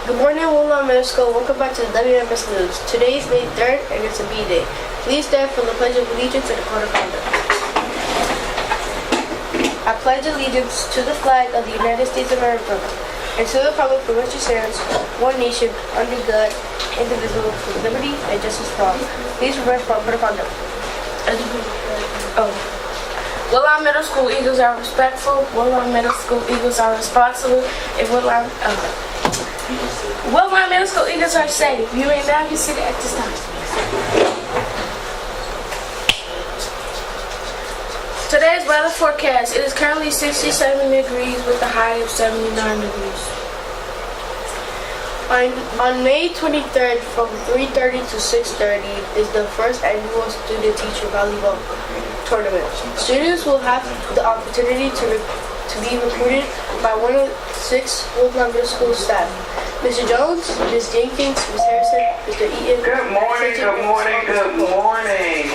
Good morning, Woodlawn Middle School. Welcome back to the WMS News. Today is May 3rd, and it's a B-Day. Please stand for the Pledge of Allegiance and the Code of Conduct. I pledge allegiance to the flag of the United States of America and to the republic for which it stands, one nation, under God, indivisible, with liberty and justice for all. Please prepare for Code of Conduct. Woodlawn Middle School Eagles are respectful. Woodlawn Middle School Eagles are responsible. And Woodlawn Middle School Eagles are safe. You may now be seated at this time. Today's weather forecast. It is currently 67 degrees with a high of 79 degrees. On May 23rd from 3:30 to 6:30 is the first annual student-teacher volleyball tournament. Students will have the opportunity to be recruited by one of 6 Woodlawn Middle School staff. Mr. Jones, Ms. Jenkins, Ms. Harrison, Mr. Eaton. Good morning, good morning, good morning.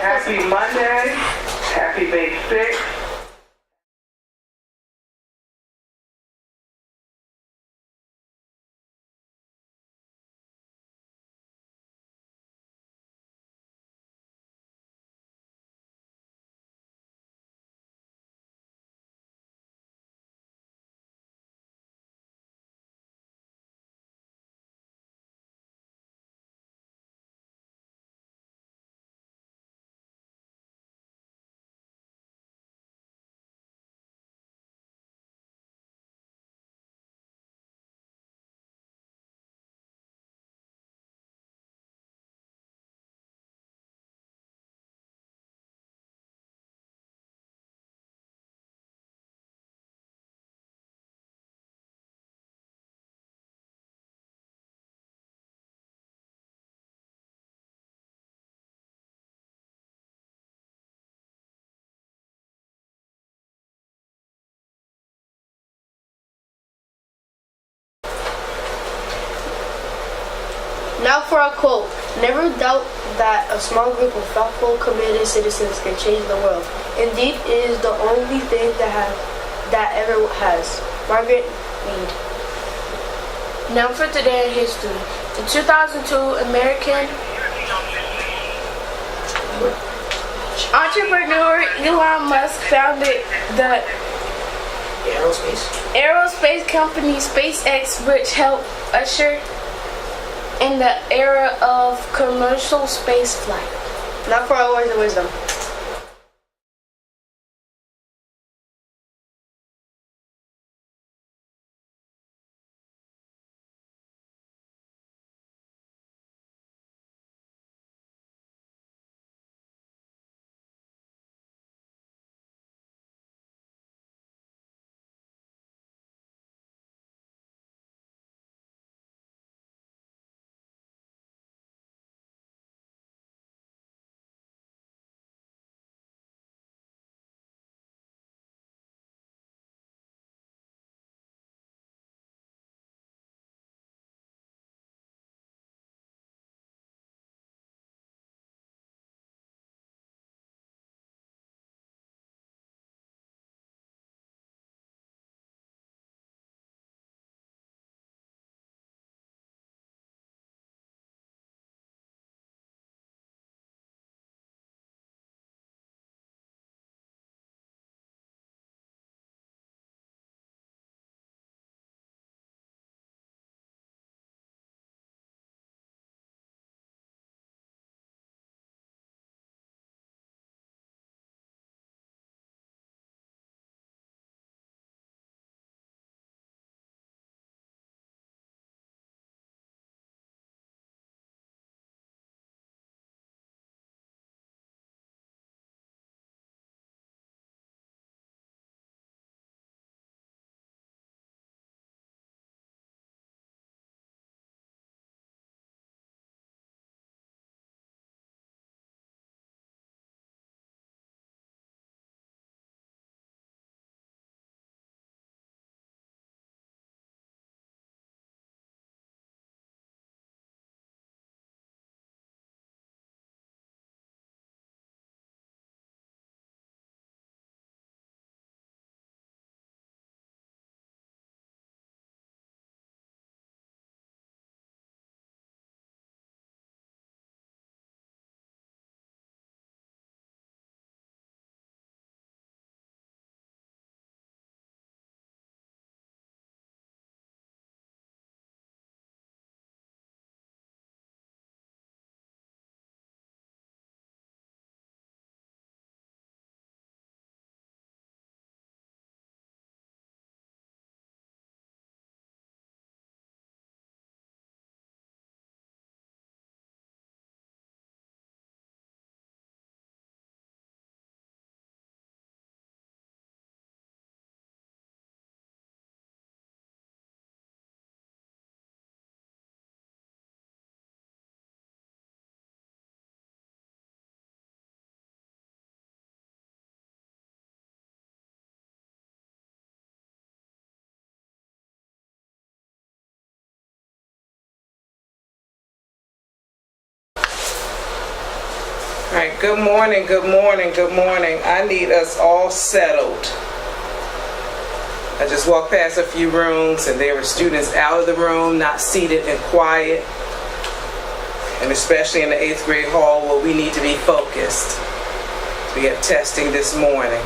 Happy Monday. Happy May 6th. Now for a quote. Never doubt that a small group of thoughtful, committed citizens can change the world. Indeed, it is the only thing that ever has. Margaret Mead. Now for today in history. In 2002, American entrepreneur Elon Musk founded the aerospace company SpaceX, which helped usher in the era of commercial space flight. Now for our words of wisdom. All right, good morning, good morning, good morning. I need us all settled. I just walked past a few rooms and there were students out of the room, not seated and quiet. And especially in the 8th grade hall where we need to be focused. We have testing this morning.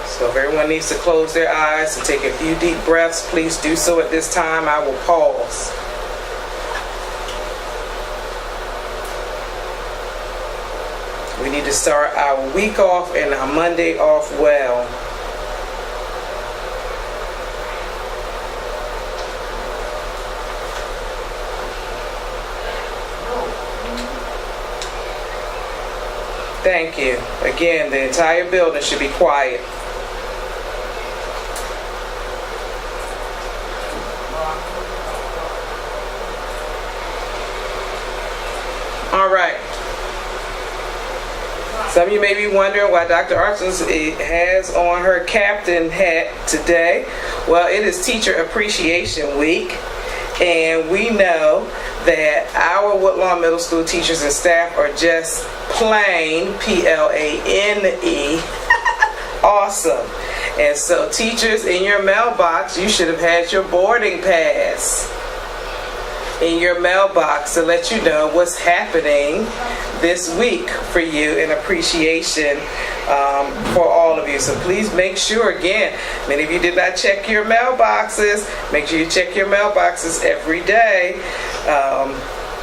So if everyone needs to close their eyes and take a few deep breaths, please do so at this time. I will pause. We need to start our week off and our Monday off well. Thank you. Again, the entire building should be quiet. All right. Some of you may be wondering why Dr. Archins has on her captain hat today. Well, it is Teacher Appreciation Week, and we know that our Woodlawn Middle School teachers and staff are just plain, P-L-A-N-E, awesome. And so teachers, in your mailbox, you should have had your boarding pass in your mailbox to let you know what's happening this week for you in appreciation for all of you. So please make sure, again, many of you did not check your mailboxes. Make sure you check your mailboxes every day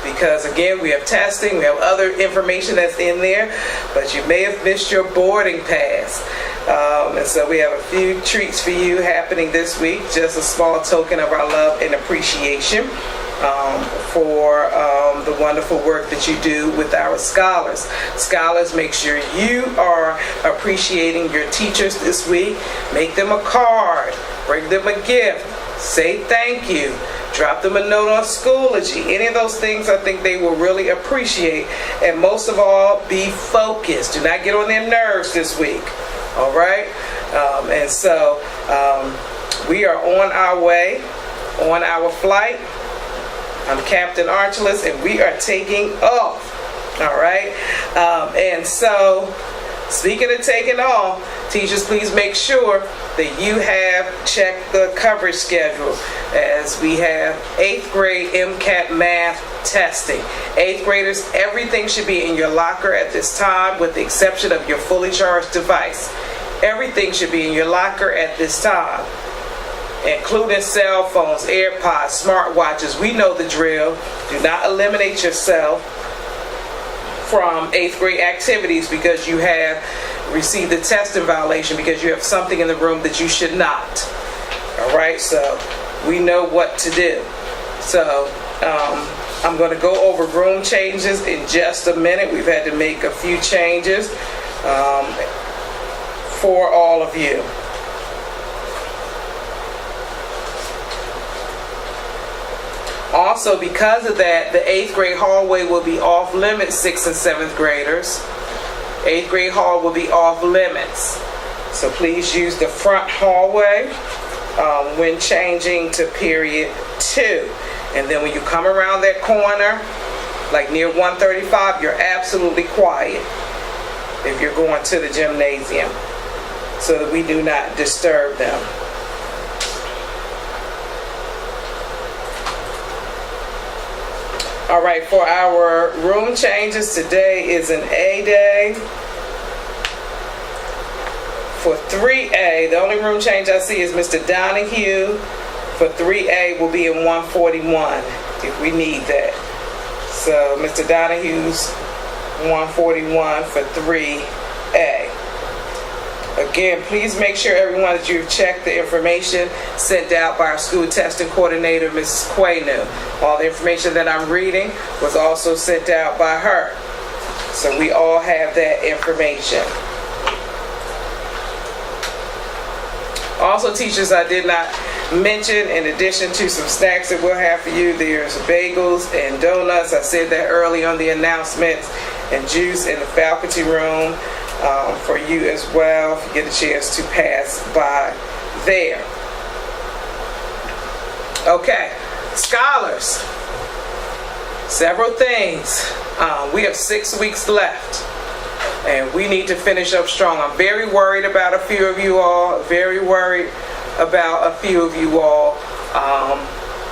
because, again, we have testing, we have other information that's in there, but you may have missed your boarding pass. And so we have a few treats for you happening this week, just a small token of our love and appreciation for the wonderful work that you do with our scholars. Scholars, make sure you are appreciating your teachers this week. Make them a card, bring them a gift, say thank you, drop them a note on Schoology. Any of those things I think they will really appreciate. And most of all, be focused. Do not get on their nerves this week. All right? And so we are on our way, on our flight. I'm Captain Archulus, and we are taking off. All right? And so, speaking of taking off, teachers, please make sure that you have checked the coverage schedule as we have 8th grade MCAT math testing. 8th graders, everything should be in your locker at this time with the exception of your fully charged device. Everything should be in your locker at this time, including cell phones, AirPods, smartwatches. We know the drill. Do not eliminate yourself from 8th grade activities because you have received a testing violation because you have something in the room that you should not. All right, so we know what to do. So I'm going to go over room changes in just a minute. We've had to make a few changes for all of you. Also, because of that, the 8th grade hallway will be off limits, 6th and 7th graders. 8th grade hall will be off limits. So please use the front hallway when changing to period 2. And then when you come around that corner, like near 135, you're absolutely quiet if you're going to the gymnasium so that we do not disturb them. All right, for our room changes, today is an A day. For 3A, the only room change I see is Mr. Donahue. For 3A will be in 141 if we need that. So Mr. Donahue's 141 for 3A. Again, please make sure everyone that you've checked the information sent out by our school testing coordinator, Mrs. Quaynu. All the information that I'm reading was also sent out by her. So we all have that information. Also, teachers, I did not mention, in addition to some snacks that we'll have for you, there's bagels and donuts. I said that early on the announcements, and juice in the faculty room for you as well, if you get a chance to pass by there. Okay, scholars. several things. We have 6 weeks left, and we need to finish up strong. I'm very worried about a few of you all,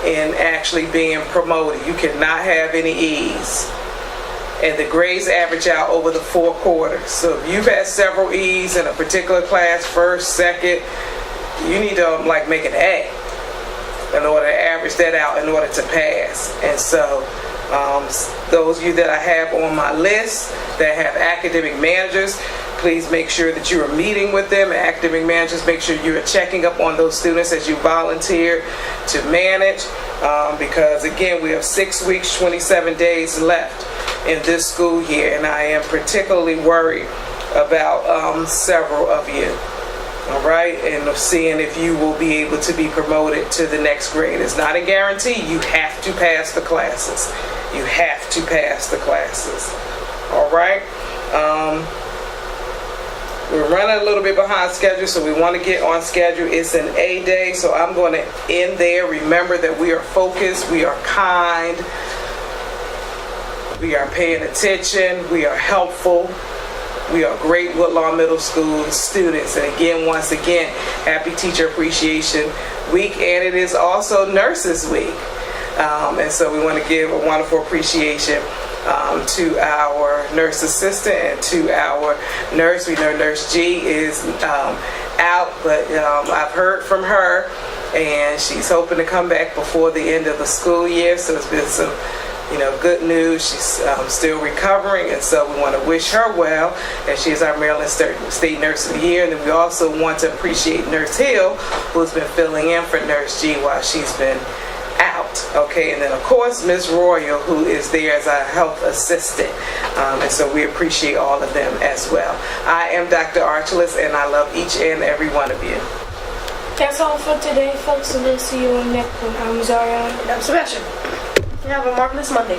in actually being promoted. You cannot have any E's. And the grades average out over the 4 quarters. So if you've had several E's in a particular class, first, second, you need to make an A in order to average that out in order to pass. And so those of you that I have on my list that have academic managers, please make sure that you are meeting with them. Academic managers, make sure you are checking up on those students as you volunteer to manage, because again, we have 6 weeks, 27 days left in this school year, and I am particularly worried about several of you. All right, and of seeing if you will be able to be promoted to the next grade. It's not a guarantee. You have to pass the classes. You have to pass the classes. All right. We're running a little bit behind schedule, so we want to get on schedule. It's an A day, so I'm going to end there. Remember that we are focused, we are kind, we are paying attention, we are helpful. We are great Woodlawn Middle School students. And again, once again, happy Teacher Appreciation Week, and it is also Nurses Week. And so we want to give a wonderful appreciation to our nurse assistant and to our nurse. We know Nurse G is out, but I've heard from her, and she's hoping to come back before the end of the school year. So it's been some good news. She's still recovering, and so we want to wish her well, and she is our Maryland State Nurse of the Year. And then we also want to appreciate Nurse Hill, who's been filling in for Nurse G while she's been out. Okay, and then of course Ms. Royal, who is there as our health assistant, and so we appreciate all of them as well. I am Dr. Archulus, and I love each and every one of you. That's all for today, folks, and we'll see you on next one. I'm Zara. And I'm Sebastian. You have a marvelous Monday.